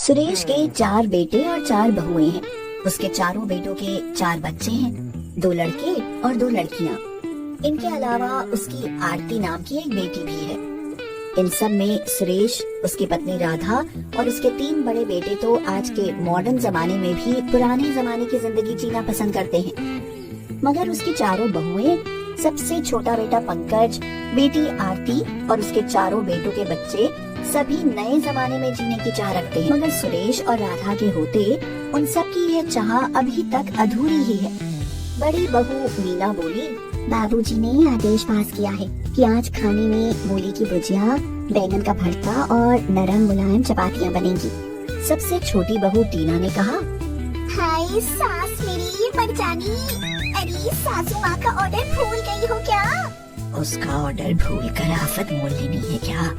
सुरेश के 4 बेटे और 4 बहुएं हैं। उसके चारों बेटों के 4 बच्चे हैं, 2 लड़के और 2 लड़कियां। इनके अलावा उसकी आरती नाम की एक बेटी भी है। इन सब में सुरेश, उसकी पत्नी राधा और उसके 3 बड़े बेटे तो आज के मॉडर्न जमाने में भी पुराने जमाने की जिंदगी जीना पसंद करते हैं। मगर उसकी चारों बहुएं, सबसे छोटा बेटा पंकज, बेटी आरती और उसके चारों बेटों के बच्चे सभी नए जमाने में जीने की चाह रखते हैं। मगर सुरेश और राधा के होते उन सब की यह चाह अभी तक अधूरी ही है। बड़ी बहू मीना बोली, बाबूजी ने आदेश पास किया है कि आज खाने में मूली की भुजिया, बैंगन का भरता और नरम मुलायम चपातियाँ बनेंगी। सबसे छोटी बहू टीना ने कहा, हाय सास मेरी मर जानी, अरे सासू माँ का ऑर्डर भूल गई हो क्या? उसका ऑर्डर भूल कर आफत मोल लेनी है क्या?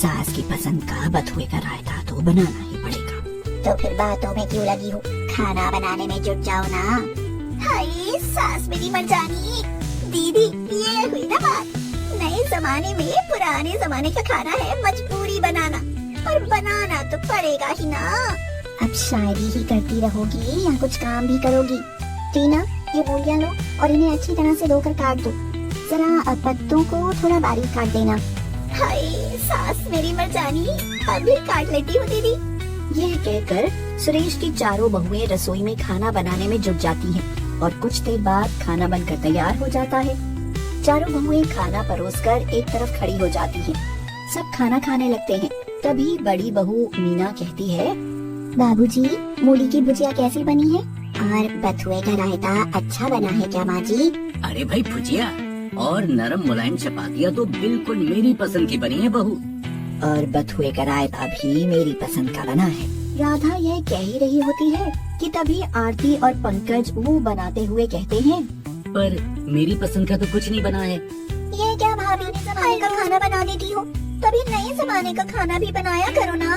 सास की पसंद का बथुए का रायता तो बनाना ही पड़ेगा। तो फिर बातों में क्यों लगी हो, खाना बनाने में जुट जाओ ना। हाय सास मेरी मर जानी, दीदी ये हुई ना बात। नए जमाने में पुराने जमाने का खाना है मजबूरी बनाना, और बनाना तो पड़ेगा ही ना। अब शायरी ही करती रहोगी या कुछ काम भी करोगी? टीना, ये मूलियाँ लो और इन्हें अच्छी तरह से धोकर काट दो। जरा पत्तों को थोड़ा बारीक काट देना। हाय सास मेरी मर जानी, अभी काट लेती हूँ दीदी। यह कहकर सुरेश की चारों बहुएं रसोई में खाना बनाने में जुट जाती हैं और कुछ देर बाद खाना बनकर तैयार हो जाता है। चारों बहुएं खाना परोसकर एक तरफ खड़ी हो जाती हैं। सब खाना खाने लगते हैं। तभी बड़ी बहू मीना कहती है, बाबूजी मूली की भुजिया कैसी बनी है और बथुए का रायता अच्छा बना है क्या माँ जी? अरे भाई, भुजिया और नरम मुलायम चपातियाँ तो बिल्कुल मेरी पसंद की बनी है बहू। और बथुए का रायता भी मेरी पसंद का बना है। राधा यह कह ही रही होती है कि तभी आरती और पंकज मुंह बनाते हुए कहते हैं, पर मेरी पसंद का तो कुछ नहीं बना है। ये क्या भाभी, नए जमाने का खाना बना देती हो, तभी नए जमाने का खाना भी बनाया करो ना।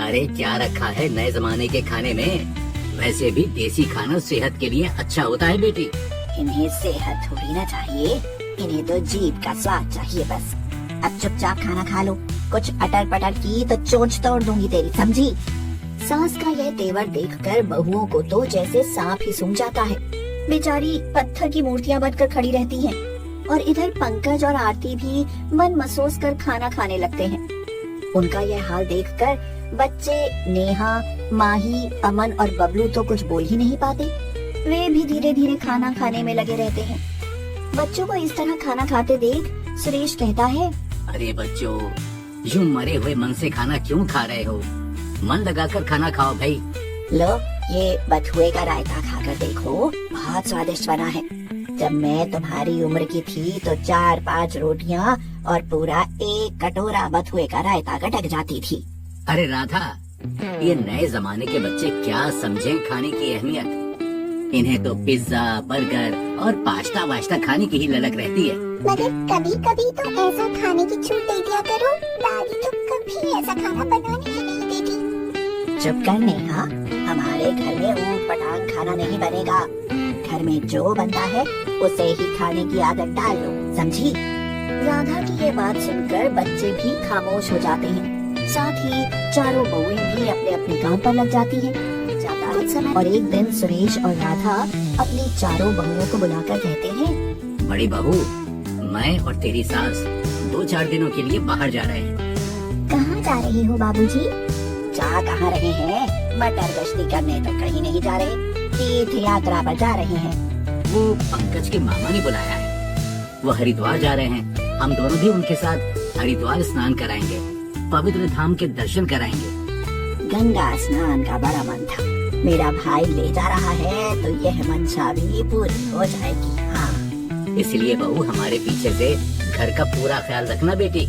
अरे क्या रखा है नए जमाने के खाने में? वैसे भी देसी खाना सेहत के लिए अच्छा होता है बेटी। इन्हें सेहत थोड़ी ना चाहिए, इन्हें तो जीभ का स्वाद चाहिए बस। अब चुपचाप खाना खा लो, कुछ अटर पटर की तो चोंच तोड़ दूंगी तेरी, समझी? सास का यह तेवर देखकर बहुओं को तो जैसे सांप ही सूंघ जाता है। बेचारी पत्थर की मूर्तियां बनकर खड़ी रहती हैं और इधर पंकज और आरती भी मन मसोस कर खाना खाने लगते हैं। उनका यह हाल देखकर बच्चे नेहा, माही, अमन और बबलू तो कुछ बोल ही नहीं पाते। वे भी धीरे धीरे खाना खाने में लगे रहते हैं। बच्चों को इस तरह खाना खाते देख सुरेश कहता है, अरे बच्चों, यूं मरे हुए मन से खाना क्यों खा रहे हो? मन लगाकर खाना खाओ भाई। लो, ये बथुए का रायता खाकर देखो, बहुत स्वादिष्ट बना है। जब मैं तुम्हारी उम्र की थी तो 4-5 रोटियां और पूरा 1 कटोरा बथुए का रायता गटक जाती थी। अरे राधा, ये नए जमाने के बच्चे क्या समझें खाने की अहमियत। इन्हें तो पिज्जा, बर्गर और पास्ता वास्ता खाने की ही ललक रहती है। मगर कभी कभी तो ऐसा खाने की छूट दे दिया करो, दादी तो कभी ऐसा खाना बनाने ही नहीं देती। चुप कर नेहा, हमारे घर में ऊट पटांग खाना नहीं बनेगा। घर में जो बनता है उसे ही खाने की आदत डाल लो, समझी? राधा की ये बात सुनकर बच्चे भी खामोश हो जाते हैं। साथ ही चारों बहुएं भी अपने अपने काम पर लग जाती हैं। कुछ समय और एक दिन सुरेश और राधा अपनी चारों बहुओं को बुलाकर कहते हैं, बड़ी बहू, मैं और तेरी सास 2-4 दिनों के लिए बाहर जा रहे हैं। कहाँ जा रही हो बाबूजी? जा कहाँ रहे हैं, मटर गश्ती करने तो कहीं नहीं जा रहे, तीर्थ यात्रा पर जा रहे हैं। वो पंकज के मामा ने बुलाया है, वो हरिद्वार जा रहे हैं। हम दोनों भी उनके साथ हरिद्वार स्नान कराएंगे, पवित्र धाम के दर्शन कराएंगे। गंगा स्नान का बड़ा मन था, मेरा भाई ले जा रहा है तो यह मंशा भी पूरी हो जाएगी। हाँ, इसलिए बहू हमारे पीछे से घर का पूरा ख्याल रखना बेटी।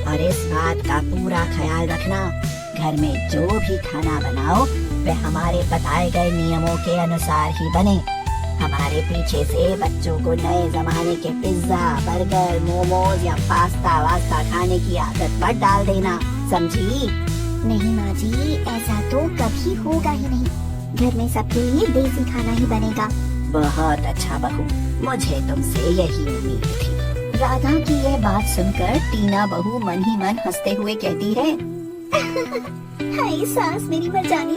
और इस बात का पूरा ख्याल रखना, घर में जो भी खाना बनाओ वह हमारे बताए गए नियमों के अनुसार ही बने। हमारे पीछे से बच्चों को नए जमाने के पिज्जा, बर्गर, मोमोज या पास्ता वास्ता खाने की आदत मत डाल देना, समझी? नहीं माँ जी, ऐसा तो कभी होगा ही नहीं। घर में सबके लिए देसी खाना ही बनेगा। बहुत अच्छा बहू, मुझे तुमसे यही उम्मीद थी। राधा की यह बात सुनकर टीना बहू मन ही मन हंसते हुए कहती है, हाय सास मेरी मर्जानी,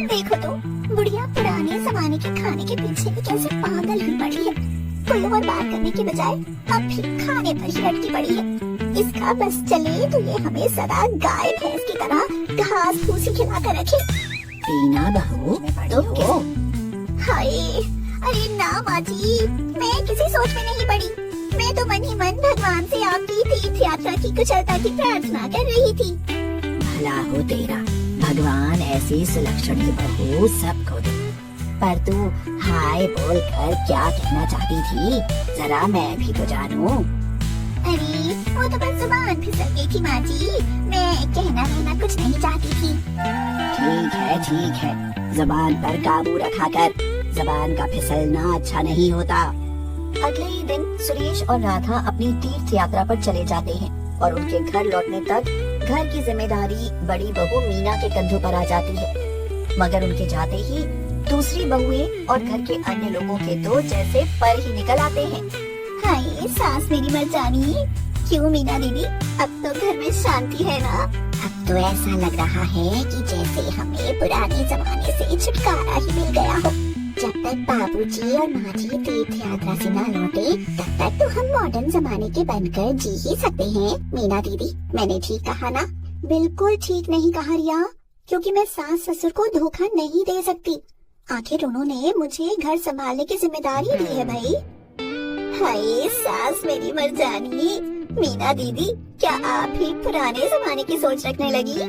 देखो तो बुढ़िया पुराने जमाने के खाने के पीछे कैसे पागल हुई पड़ी है। कोई और बात करने के बजाय अब भी खाने पर ही लटकी पड़ी है। इसका बस चले तो ये हमें सदा गाय भैंस की तरह घास फूसी खिला कर रखे। टीना बहू तुम क्यों? हाय, अरे ना माँ जी, मैं किसी सोच में नहीं पड़ी। मैं तो मन ही मन भगवान से आपकी तीर्थ यात्रा की कुशलता की प्रार्थना कर रही थी। भला हो तेरा, भगवान ऐसी सुलक्षणी बहू सबको दे। पर तू हाय बोल कर क्या कहना चाहती थी, जरा मैं भी तो जानूं। अरे वो तो बस जुबान फिसल गई थी माँ जी, मैं कहना कुछ नहीं चाहती थी। ठीक है, जबान पर काबू रखा कर, जबान का फिसलना अच्छा नहीं होता। अगले ही दिन सुरेश और राधा अपनी तीर्थ यात्रा पर चले जाते हैं और उनके घर लौटने तक घर की जिम्मेदारी बड़ी बहू मीना के कंधों पर आ जाती है। मगर उनके जाते ही दूसरी बहुएं और घर के अन्य लोगों के तो जैसे पर ही निकल आते हैं। हाय सास मेरी मर्जानी, क्यों मीना दीदी, अब तो घर में शांति है ना? अब तो ऐसा लग रहा है कि जैसे हमें पुराने जमाने से छुटकारा ही मिल गया हो। जब तक बाबूजी और माँ जी तीर्थ यात्रा से न लौटे, तब तक तो हम मॉडर्न जमाने के बनकर जी ही सकते हैं। मीना दीदी, मैंने ठीक कहा ना? बिल्कुल ठीक नहीं कहा रिया, क्योंकि मैं सास ससुर को धोखा नहीं दे सकती। आखिर उन्होंने मुझे घर संभालने की जिम्मेदारी दी है भाई। हाय सास मेरी मर्जानी, मीना दीदी, क्या आप भी पुराने जमाने की सोच रखने लगी?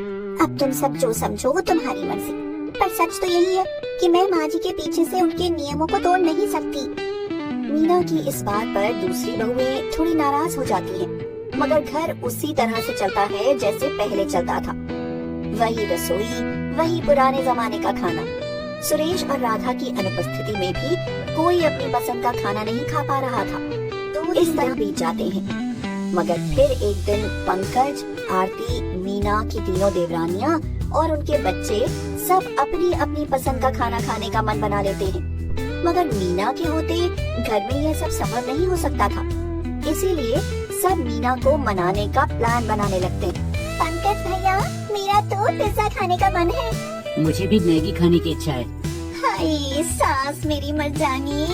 अब तुम सब जो समझो वो तुम्हारी मर्जी, पर सच तो यही है कि मैं माँ जी के पीछे से उनके नियमों को तोड़ नहीं सकती। मीना की इस बात पर दूसरी बहुएं थोड़ी नाराज हो जाती हैं, मगर घर उसी तरह से चलता है जैसे पहले चलता था। वही रसोई, वही पुराने जमाने का खाना। सुरेश और राधा की अनुपस्थिति में भी कोई अपनी पसंद का खाना नहीं खा पा रहा था। तो इस तरह बीत जाते हैं। मगर फिर एक दिन पंकज, आरती, मीना की तीनों देवरानियां और उनके बच्चे सब अपनी अपनी पसंद का खाना खाने का मन बना लेते हैं। मगर मीना के होते घर में यह सब संभव नहीं हो सकता था, इसीलिए सब मीना को मनाने का प्लान बनाने लगते हैं। पंकज भैया, मेरा तो पिज्जा खाने का मन है। मुझे भी मैगी खाने की इच्छा है। हाय सास मेरी मर्जानी,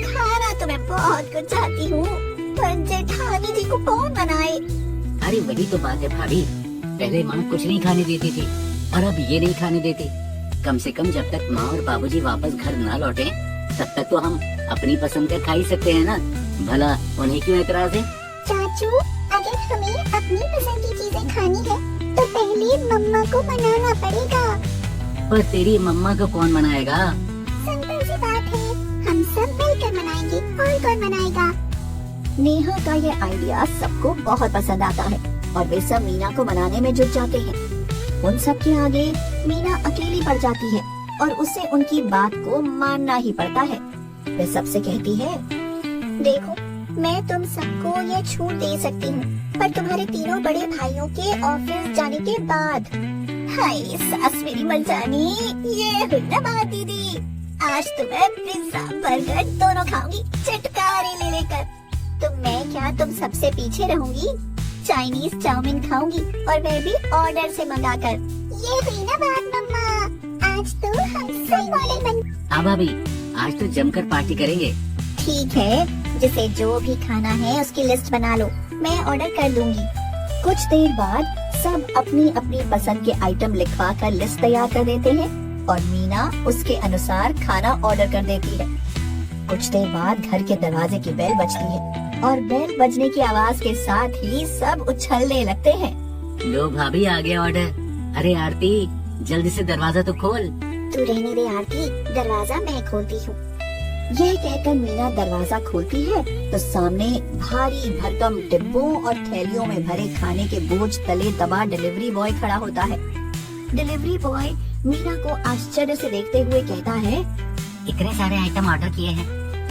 खाना तो मैं बहुत कुछ चाहती हूँ, पर जेठानी जी को कौन मनाए? अरे वही तो बात है भाभी, पहले माँ कुछ नहीं खाने देती थी और अब ये नहीं खाने देती। कम से कम जब तक माँ और बाबूजी वापस घर ना लौटे, तब तक तो हम अपनी पसंद का खा ही सकते हैं ना। भला उन्हें क्यों एतराज है? चाचू, अगर हमें अपनी पसंद की चीजें खानी है तो पहले मम्मा को मनाना पड़ेगा। पर तेरी मम्मा को कौन मनाएगा? सिंपल सी बात है, हम सब मिलकर मनाएंगे, और कौन मनाएगा? नेहा का ये आइडिया सबको बहुत पसंद आता है और वे सब मीना को मनाने में जुट जाते हैं। उन सब के आगे मीना अकेली पड़ जाती है और उसे उनकी बात को मानना ही पड़ता है। वे सबसे कहती है, देखो, मैं तुम सबको ये छूट दे सकती हूँ, पर तुम्हारे तीनों बड़े भाइयों के ऑफिस जाने के बाद। हाय सास मेरी मर्जानी, ये हुई ना बात दीदी। आज तो मैं पिज्जा बर्गर दोनों खाऊंगी, चटकारे ले लेकर। तो मैं क्या तुम सबसे पीछे रहूंगी? चाइनीज चाउमीन खाऊंगी, और वह भी ऑर्डर से मंगाकर। ये हुई ना बात मम्मा, आज तो हम सही वाले बन। हाँ भाभी, आज तो जमकर पार्टी करेंगे। ठीक है, जिसे जो भी खाना है उसकी लिस्ट बना लो, मैं ऑर्डर कर दूंगी। कुछ देर बाद सब अपनी अपनी पसंद के आइटम लिखवा कर लिस्ट तैयार कर देते हैं और मीना उसके अनुसार खाना ऑर्डर कर देती है। कुछ देर बाद घर के दरवाजे की बेल बजती है और बेल बजने की आवाज के साथ ही सब उछलने लगते हैं। लो भाभी, आ गया ऑर्डर। अरे आरती, जल्दी से दरवाजा तो खोल। तू रहने दे आरती, दरवाजा मैं खोलती हूँ। यह कहकर मीना दरवाजा खोलती है तो सामने भारी भरकम डिब्बों और थैलियों में भरे खाने के बोझ तले दबा डिलीवरी बॉय खड़ा होता है। डिलीवरी बॉय मीना को आश्चर्य से देखते हुए कहता है, इतने सारे आइटम ऑर्डर किए हैं,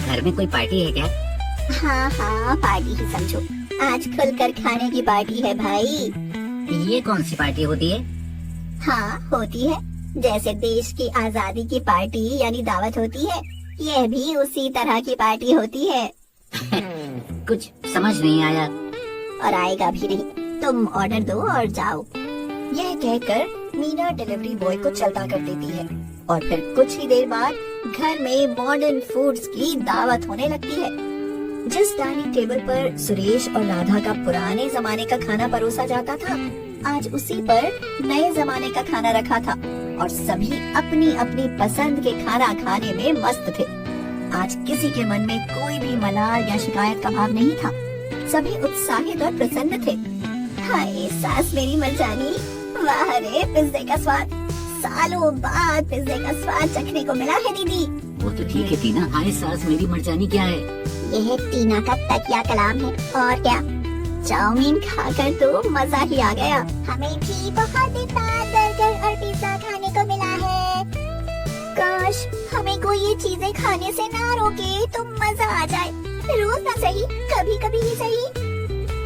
घर में कोई पार्टी है क्या? हाँ हाँ, पार्टी ही समझो, आज खुलकर खाने की पार्टी है भाई। ये कौन सी पार्टी होती है? हाँ होती है, जैसे देश की आजादी की पार्टी यानी दावत होती है, यह भी उसी तरह की पार्टी होती है। कुछ समझ नहीं आया। और आएगा भी नहीं, तुम ऑर्डर दो और जाओ। यह कहकर मीना डिलीवरी बॉय को चलता कर देती है और फिर कुछ ही देर बाद घर में मॉडर्न फूड्स की दावत होने लगती है। जिस डाइनिंग टेबल पर सुरेश और राधा का पुराने जमाने का खाना परोसा जाता था, आज उसी पर नए जमाने का खाना रखा था और सभी अपनी अपनी पसंद के खाना खाने में मस्त थे। आज किसी के मन में कोई भी मलाल या शिकायत का भाव नहीं था। सभी उत्साहित और प्रसन्न थे। हाय सास मेरी मर्जानी, वाह रे पिज्जे का स्वाद, सालों बाद पिज्जे का स्वाद चखने को मिला है दीदी। वो तो ठीक है टीना, हाय सास मेरी मर्जानी क्या है? यह टीना का तकिया कलाम है और क्या। चाउमीन खाकर तो मजा ही आ गया। हमें भी बहुत दिन बाद बर्गर और पिज्जा खाने को मिला है। काश हमें कोई ये चीजें खाने से ना रोके तो मजा आ जाए। रोज ना सही, कभी कभी ही सही।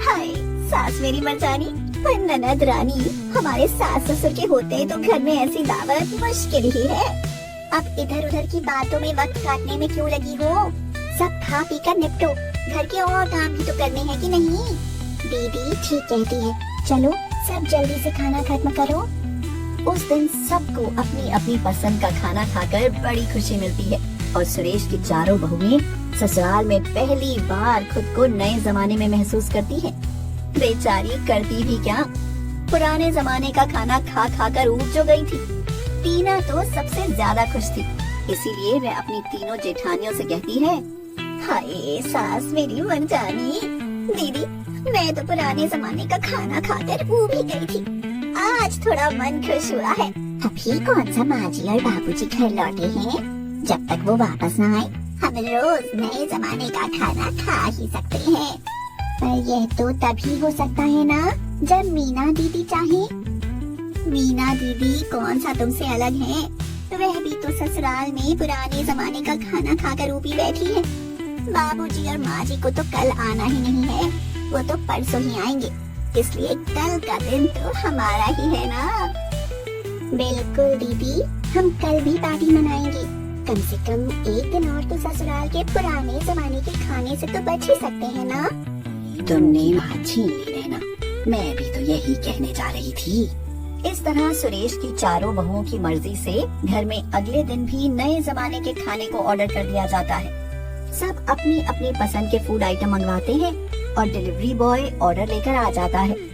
हाय सास मेरी मर्जानी, पर ननद रानी, हमारे सास ससुर के होते तो घर में ऐसी दावत मुश्किल ही है। अब इधर उधर की बातों में वक्त काटने में क्यों लगी हो? सब खा पी कर निपटो, घर के और काम भी तो करने हैं कि नहीं? दीदी ठीक कहती है, चलो सब जल्दी से खाना खत्म करो। उस दिन सबको अपनी अपनी पसंद का खाना खाकर बड़ी खुशी मिलती है और सुरेश की चारों बहुएं ससुराल में पहली बार खुद को नए जमाने में महसूस करती हैं। बेचारी करती भी क्या, पुराने जमाने का खाना खा खा कर ऊब जो गई थी। टीना तो सबसे ज्यादा खुश थी, इसीलिए वह अपनी तीनों जेठानियों से कहती है, हाय सास मेरी मर्जानी, दीदी मैं तो पुराने जमाने का खाना खाकर ऊब ही गई थी। आज थोड़ा मन खुश हुआ है। अभी कौन सा माजी और बाबूजी घर लौटे हैं? जब तक वो वापस न आए हम रोज नए जमाने का खाना खा ही सकते हैं। पर यह तो तभी हो सकता है ना जब मीना दीदी चाहे। मीना दीदी कौन सा तुमसे अलग है? वह भी तो ससुराल में पुराने जमाने का खाना खाकर ऊपी बैठी है। बाबूजी और माँ जी को तो कल आना ही नहीं है, वो तो परसों ही आएंगे, इसलिए कल का दिन तो हमारा ही है ना। बिल्कुल दीदी, हम कल भी पार्टी मनाएंगे। कम से कम एक दिन और तो ससुराल के पुराने जमाने के खाने से तो बच ही सकते हैं ना। तुमने बात छीन ली रहना, मैं भी तो यही कहने जा रही थी। इस तरह सुरेश की चारों बहुओं की मर्जी से घर में अगले दिन भी नए जमाने के खाने को ऑर्डर कर दिया जाता है। सब अपनी अपनी पसंद के फूड आइटम मंगवाते हैं और डिलीवरी बॉय ऑर्डर लेकर आ जाता है।